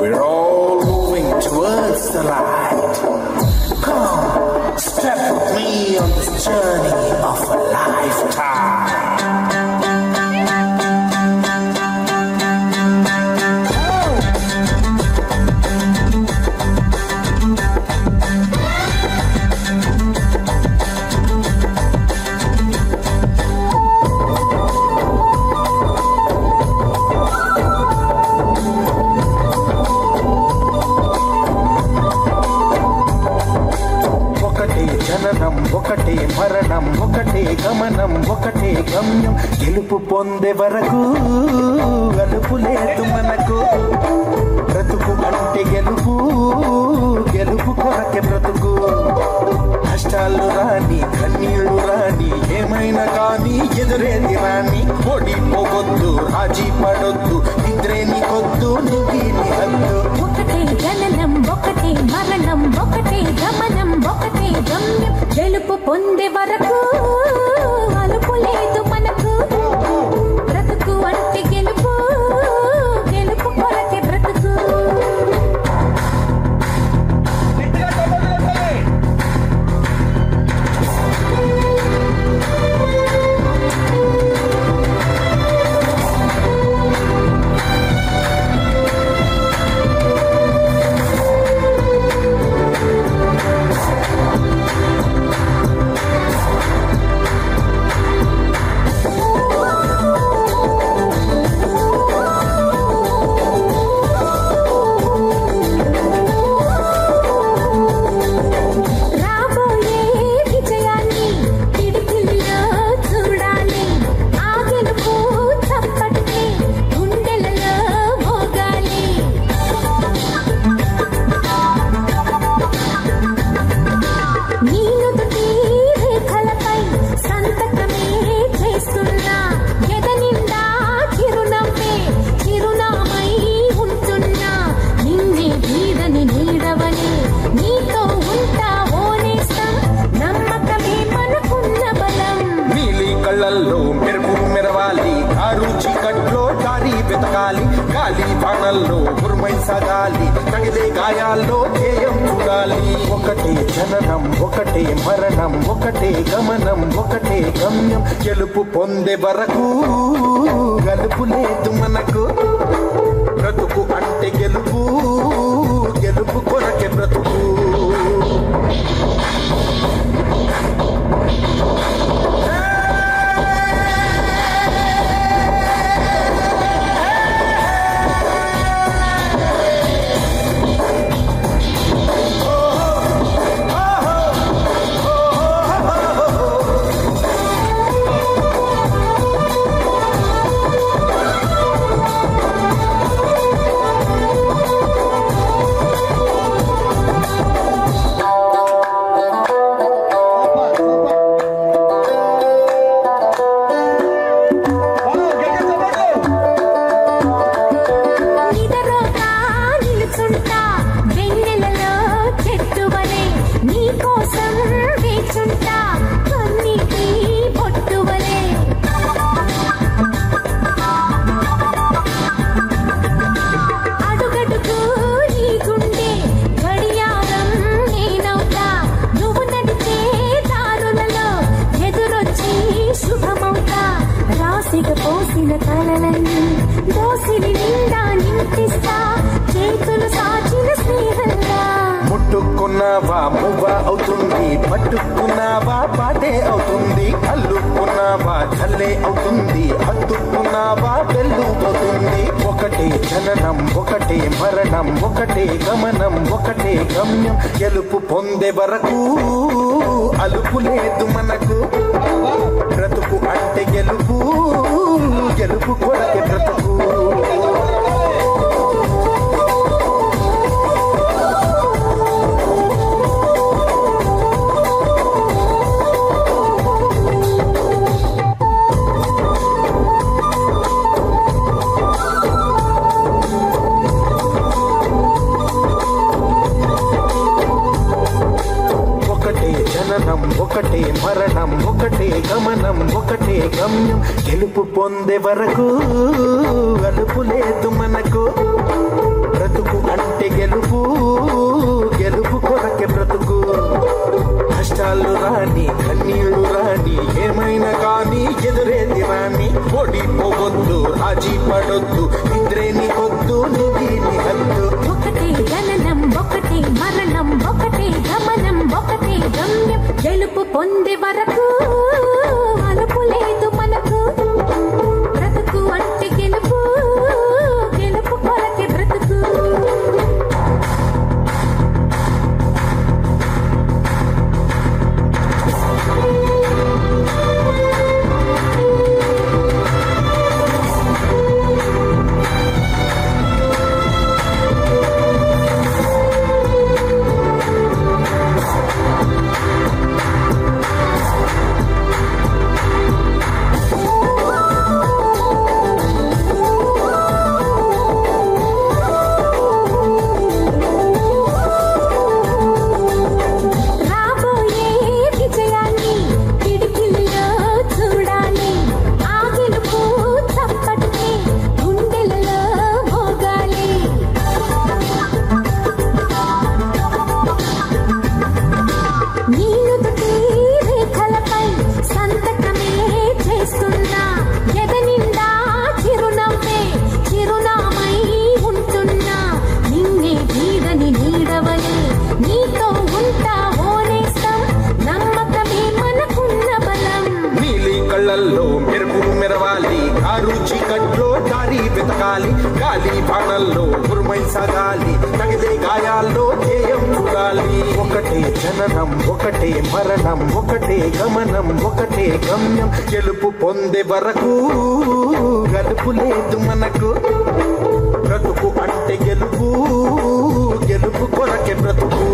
We're all moving towards the light. Come, step with me on this journey of a lifetime. ఒకటే మరణం ఒకటే గమనం ఒకటే గమ్యం గెలుపు పొందే వరకు అలుపు లేదు మనకు బ్రతుకు అంటే గెలుపు గెలుపు కొరకే బ్రతుకు కష్టాలు రాని కన్నీళ్లు రాని ఏమైనా కానీ ఎదురేది రాని ఓడిపోవద్దు రాజీ పడొద్దు నిద్రేని కొద్దు నువ్వీని హద్దు ఒకటే జననం ఒకటే మరణం ఒకటే గమనం ఒకటే గమ్యం గెలుపు పొందే వరకు అలుపు లేదు మనకు బ్రతుకు అంటే గెలుపు గెలుపు కొరకే బ్రతుకు మెరుపు మెరవాలి కారు చీకట్లో దారి వెతకాలి గాలి బాణల్లో గురుమై సాగాలి తగిలే గాయాల్లో ధ్యేయం చూడాలి ఒకటే జననం ఒకటే మరణం ఒకటే గమనం ఒకటే గమ్యం గెలుపు పొందే వరకు గలుపు లేదు మనకు బ్రతుకు అంటే గెలుపు గెలుపు కొరకే బ్రతుకు పోసిన కలలన్నీ దోసిలి నిండా నింపిస్తా చేతులు సాచిన స్నేహంగా ముట్టుకున్నావా మువ్వ అవుతుంది పట్టుకున్నావా పాటే అవుతుంది అల్లుకున్నావా చల్లే అవుతుంది హత్తుకున్నావా వెల్లుపోతుంది ఒకటే జననం ఒకటే మరణం ఒకటే గమనం ఒకటే గమ్యం గెలుపు పొందే వరకు అలుపు లేదు మనకు బ్రతుకు అంటే గెలుపు గెలుపు కొరకే బ్రతుకు ఒకటే మరణం ఒకటే గమనం ఒకటే గమ్యం గెలుపు పొందే వరకు అలుపు లేదు మనకు బ్రతుకు పడొద్దు నిద్రేని కొద్దు నిధీని హద్దు ఒకటే జననం ఒకటే మరణం ఒకటే గమనం ఒకటే గమ్యం గెలుపు పొందే వరకు అలుపు లేదు మనకు బ్రతుకు అంటే గెలుపు గెలుపు కొరకే బ్రతుకు గాలి బాణల్లో ఉరుమై సాగాలి తగిలే గాయాల్లో జయం చూడాలి ఒకటే జననం ఒకటే మరణం ఒకటే గమనం ఒకటే గమ్యం గెలుపు పొందే వరకు గలుపు లేదు మనకు బ్రతుకు అంటే గెలుపు గెలుపు కొరకే బ్రతుకు